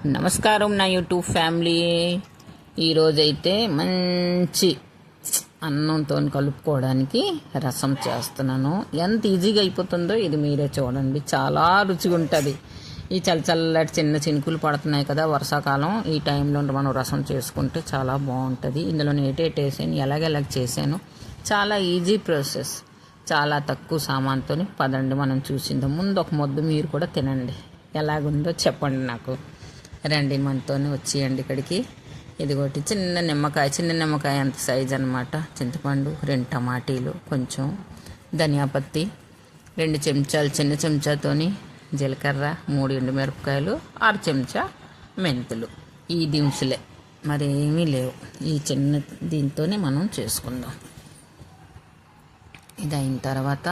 నమస్కారం నా YouTube family. ఈరోజైతే మంచి అన్నంతో కలుపుకోవడానికి రసం చేస్తున్నాను. ఎంత ఈజీగా అయిపోతుందో ఇది మీరే చూడండి. చాలా రుచిగా ఉంటుంది. ఈ చల్లటి చిన్న చినుకులు పడుతున్నాయి కదా, వర్షాకాలం. ఈ టైంలో మనం రసం చేసుకుంటే చాలా బాగుంటుంది. ఇందులో ఏటేటి వేసాను, ఎలాగెలాగ చేశాను, చాలా ఈజీ ప్రాసెస్, చాలా తక్కువ సామాన్తో. పదండి మనం చూసిందాం. ముందు ఒక ముద్ద మీరు కూడా తినండి, ఎలాగుందో చెప్పండి నాకు. రండి మనతోనే వచ్చేయండి ఇక్కడికి. ఇదిగోటి చిన్న నిమ్మకాయ అంత సైజ్ అనమాట. చింతపండు, 2 టమాటీలు, కొంచెం ధనియాపత్తి, 2 చెంచాలు చిన్న చెంచాతోని జీలకర్ర, 3 ఎండుమిరపకాయలు, 6 చెంచా మెంతులు. ఈ దినుసులే, మరేమీ లేవు. ఈ చిన్న దీంతోనే మనం చేసుకుందాం. ఇది అయిన తర్వాత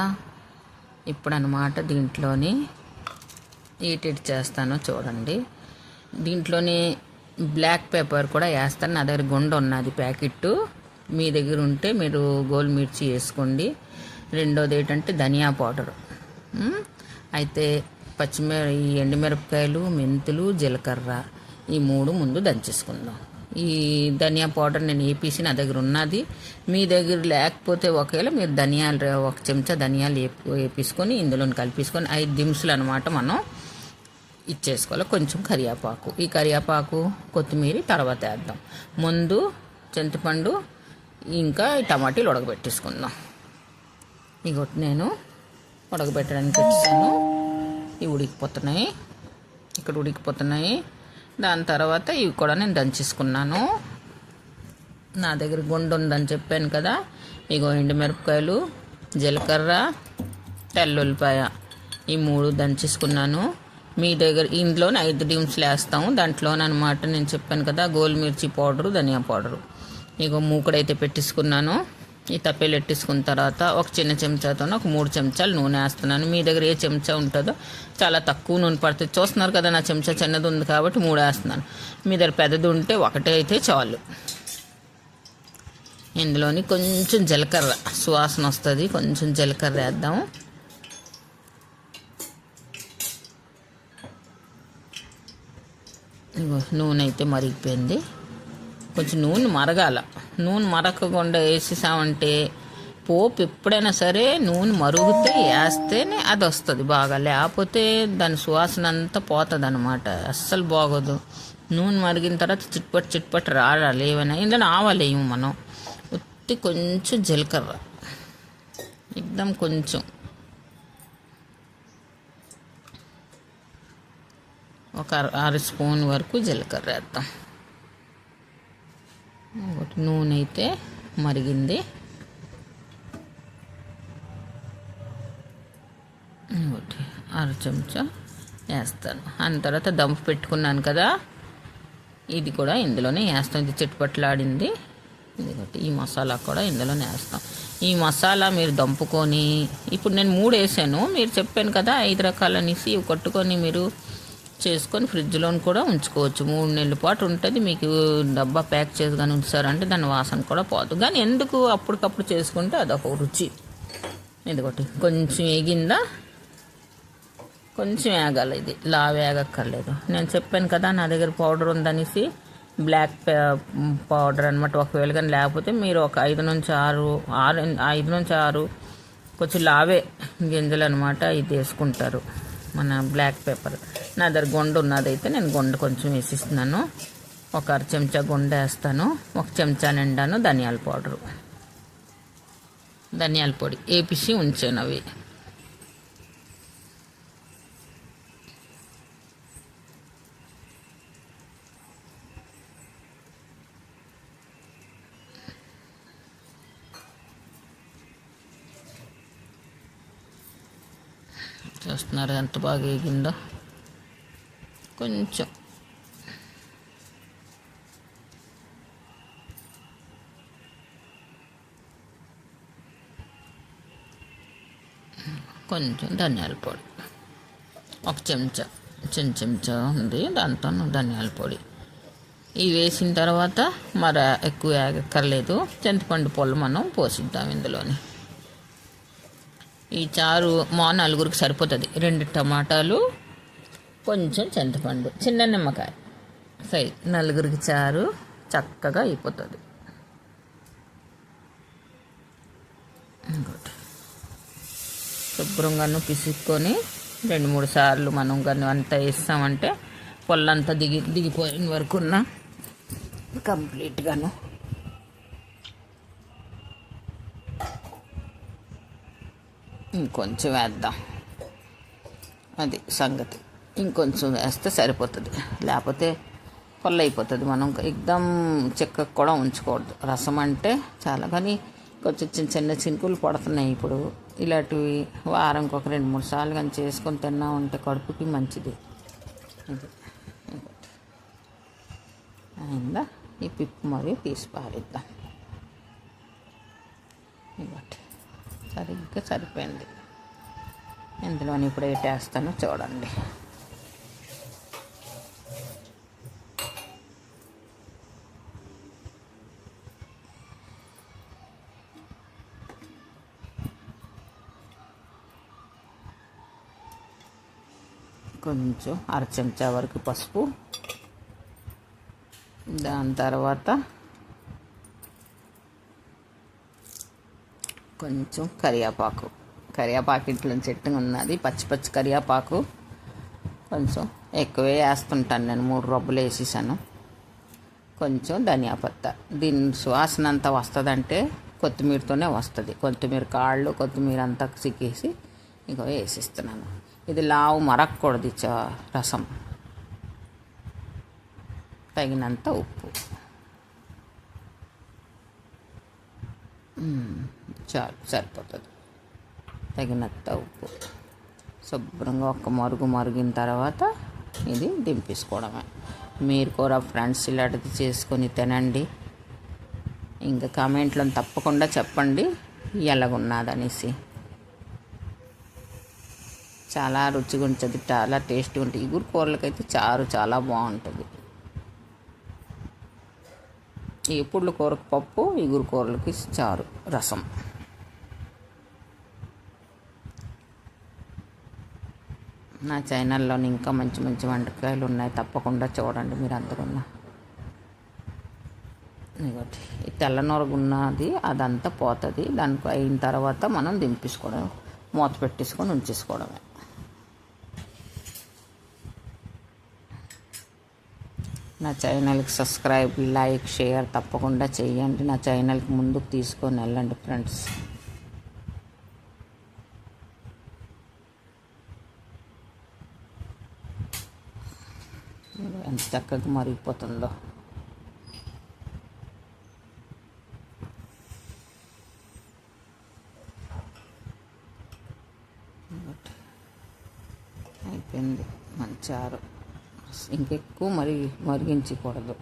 ఇప్పుడు అన్నమాట దీంట్లోని ఏటేటి చేస్తానో చూడండి. దీంట్లోనే బ్లాక్ పెప్పర్ కూడా వేస్తాను. నా దగ్గర గుండ ఉన్నది ప్యాకెట్టు. మీ దగ్గర ఉంటే మీరు గోల్ మిర్చి వేసుకోండి. రెండోది ఏంటంటే ధనియా పౌడరు. అయితే ఈ ఎండుమిరపకాయలు, మెంతులు, జీలకర్ర, ఈ 3 ముందు దంచేసుకుందాం. ఈ ధనియా పౌడర్ నేను వేపేసి నా దగ్గర ఉన్నది. మీ దగ్గర లేకపోతే ఒకవేళ మీరు ధనియాలు 1 చెంచా ధనియాలు వేపేసుకొని ఇందులో కలిపేసుకొని 5 దినుసులు అనమాట మనం ఇచ్చేసుకోవాలి. కొంచెం కరివేపాకు, ఈ కరివేపాకు కొత్తిమీర తర్వాత వేద్దాం. ముందు చింతపండు ఇంకా టమాటీలు ఉడకబెట్టేసుకుందాం. ఇగోటి నేను ఉడకబెట్టడానికి వచ్చాను. ఇవి ఉడికిపోతున్నాయి. దాని తర్వాత ఇవి కూడా నేను దంచేసుకున్నాను. నా దగ్గర గుండు ఉందని చెప్పాను కదా. ఇగో ఎండుమిరపకాయలు, జీలకర్ర, తెల్లుల్లిపాయ, ఈ 3 దంచేసుకున్నాను. మీ దగ్గర ఇందులోనే 5 దినుసులు వేస్తాము. దాంట్లోనమాట నేను చెప్పాను కదా, గోల్మిర్చి పౌడరు, ధనియా పౌడరు. ఇగో మూకుడైతే పెట్టేసుకున్నాను. ఈ తప్పేలు పెట్టేసుకున్న తర్వాత ఒక చిన్న చెంచాతో ఒక 3 చెంచాలు నూనె వేస్తున్నాను. మీ దగ్గర ఏ చెంచా ఉంటుందో, చాలా తక్కువ నూనె పడుతుంది. చూస్తున్నారు కదా, నా చెంచా చిన్నది ఉంది కాబట్టి 3 వేస్తున్నాను. మీ దగ్గర పెద్దది ఉంటే 1 అయితే చాలు. ఇందులోని కొంచెం జీలకర్ర సువాసన వస్తుంది, కొంచెం జీలకర్ర వేద్దాము. నూనె అయితే మరిగిపోయింది. కొంచెం నూనె మరగాల. నూనె మరగకుండా వేసేసామంటే పోపు ఎప్పుడైనా సరే నూనె మరుగుతే వేస్తేనే అది వస్తుంది బాగా, లేకపోతే దాని సువాసన అంతా పోతుంది అనమాట. అస్సలు బాగోదు. నూనె మరిగిన తర్వాత చిట్పట్ రాడాలి. ఏమైనా ఇందులో ఆవాలేము మనం. ఉత్తి కొంచెం జీలకర్ర, కొంచెం ఒక 6 స్పూన్ వరకు జీలకర్ర వేద్దాం. నూనె అయితే మరిగింది. 6 చెంచా వేస్తాను. దాని తర్వాత దంపు పెట్టుకున్నాను కదా, ఇది కూడా ఇందులోనే వేస్తాం. ఇది చిట్టుపట్లాడింది. ఇదిగోటి ఈ మసాలా కూడా ఇందులోనే వేస్తాం. ఈ మసాలా మీరు దంపుకొని, ఇప్పుడు నేను 3 వేసాను. మీరు చెప్పాను కదా 5 రకాలు అనేసి. ఇవి కొట్టుకొని మీరు చేసుకొని ఫ్రిడ్జ్లో కూడా ఉంచుకోవచ్చు. 3 నెలల పాటు ఉంటుంది. మీకు డబ్బా ప్యాక్ చేసి కానీ ఉంచారంటే దాని వాసన కూడా పోదు. కానీ ఎందుకు అప్పటికప్పుడు చేసుకుంటే అదొక రుచి. ఇదిగోటి కొంచెం వేగిందా, కొంచెం వేగాలి. ఇది వేగక్కర్లేదు. నేను చెప్పాను కదా నా దగ్గర పౌడర్ ఉందనేసి, బ్లాక్ పౌడర్ అనమాట. ఒకవేళ కానీ లేకపోతే మీరు ఒక 5 నుంచి 6 కొంచెం లావే గింజలు అనమాట, ఇది వేసుకుంటారు. మన బ్లాక్ పెప్పర్. నా దగ్గర గుండ ఉన్నదైతే నేను గుండ కొంచెం వేసిస్తున్నాను. ఒక 1/2 చెంచా గుండ వేస్తాను. 1 చెంచా నిండాను ధనియాల పౌడరు, ధనియాల పొడి వేపిసి ఉంచాను. అవి చూస్తున్నారు ఎంత బాగా వేగిందో. కొంచెం ధనియాల పొడి, 1 చెంచా, చిన్న చెంచా ఉంది, దాంతో ధనియాల పొడి. ఇవి వేసిన తర్వాత ఎక్కువ వేగక్కర్లేదు. చింతపండు పొల్లు మనం పోసిద్దాం ఇందులోని. ఈ చారు మా 4గురికి సరిపోతుంది. 2 టమాటాలు, కొంచెం చింతపండు, చిన్న నిమ్మకాయ, నలుగురికి చారు చక్కగా అయిపోతుంది. ఇంకోటి శుభ్రంగాను పిసుక్కొని 2-3 సార్లు మనం కానీ అంతా వేస్తామంటే పొల్లంతా దిగిపోయిన వరకు కంప్లీట్గాను. ఇంకొంచెం వేద్దాం, అది సంగతి. ఇంకొంచెం వేస్తే సరిపోతుంది, లేకపోతే పొల్ల అయిపోతుంది. మనం ఎగ్దమ్ చెక్కకు కూడా ఉంచకూడదు. రసం అంటే చాలా, కానీ కొంచెం చిన్న చినుకులు పడుతున్నాయి ఇప్పుడు. ఇలాంటివి వారంకి ఒక 2-3 సార్లు కానీ చేసుకొని తిన్నా ఉంటే కడుపుకి మంచిది. ఇది అయిందా? ఈ పిప్పు మరియు తీసి పారిద్దాం. ఇవ్వటి సరిగ్గా సరిపోయింది. ఇందులోని ఇప్పుడు వేస్తానో చూడండి. కొంచెం 1/2 చెంచా వరకు పసుపు, దాని తర్వాత కొంచెం కరివేపాకు ఇంట్లో చెట్టు ఉన్నది, పచ్చి కరివేపాకు కొంచెం ఎక్కువే వేస్తుంటాను నేను. 3 రబ్బులు వేసేసాను. కొంచెం ధనియా పత్త. దీని సువాసన అంతా వస్తుందంటే కొత్తిమీరతోనే వస్తుంది. కొత్తిమీర కాళ్ళు, కొత్తిమీర అంతా సిక్కేసి ఇంకో వేసిస్తున్నాను. ఇది లావు మరక్కూడదు రసం. తగినంత ఉప్పు, చాలు సరిపోతుంది. తగినంత ఉప్పు శుభ్రంగా ఒక మరిగిన తర్వాత ఇది దింపేసుకోవడమే. మీరు కూడా ఫ్రెండ్స్ ఇలాంటిది చేసుకొని తినండి. ఇంకా కామెంట్లో తప్పకుండా చెప్పండి ఎలాగున్నదనేసి. చాలా రుచిగా ఉంటుంది, చాలా టేస్ట్గా ఉంటుంది. ఇగురు కూరలకైతే చారు చాలా బాగుంటుంది. ఈ పుళ్ళు కూరకు పప్పు, ఇగురు కూరలకి చారు, రసం. నా ఛానల్లోని ఇంకా మంచి వంటకాయలు ఉన్నాయి, తప్పకుండా చూడండి మీరు అందరూ. ఇంకోటి ఈ తెల్లనొరగున్నది అదంతా పోతుంది. దానికి అయిన తర్వాత మనం దింపేసుకోవడం, మూత పెట్టేసుకొని ఉంచేసుకోవడమే. నా ఛానల్కి సబ్స్క్రైబ్, లైక్, షేర్ తప్పకుండా చేయండి. నా ఛానల్కి ముందుకు తీసుకొని వెళ్ళండి ఫ్రెండ్స్. ఎంత చక్కగా మరిగిపోతుందో. అయిపోయింది మన చారు. ఇంకెక్కువ మరిగించకూడదు.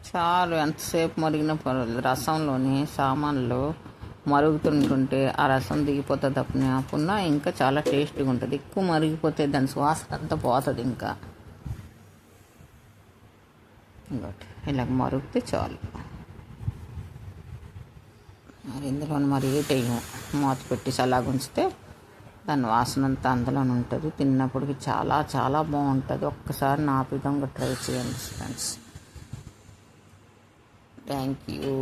చాలు, ఎంతసేపు మరిగిన పర్వాలేదు. రసంలోని సామాన్లు మరుగుతుంటుంటే ఆ రసం దిగిపోతుంది అప్పుడున్న ఇంకా చాలా టేస్టీగా ఉంటుంది. ఎక్కువ మరిగిపోతే దాని సువాసన అంతా పోతుంది. ఇంకా ఇంకోటి ఇలాగ మరిగితే చాలు. మరి ఇందులో మరిగే టైం మూత పెట్టేసి అలాగ ఉంచితే దాని వాసన అంతా అందులోనే ఉంటుంది. తిన్నప్పటికి చాలా చాలా బాగుంటుంది. ఒక్కసారి నా విధంగా ట్రై చేయండి ఫ్రెండ్స్. Thank you.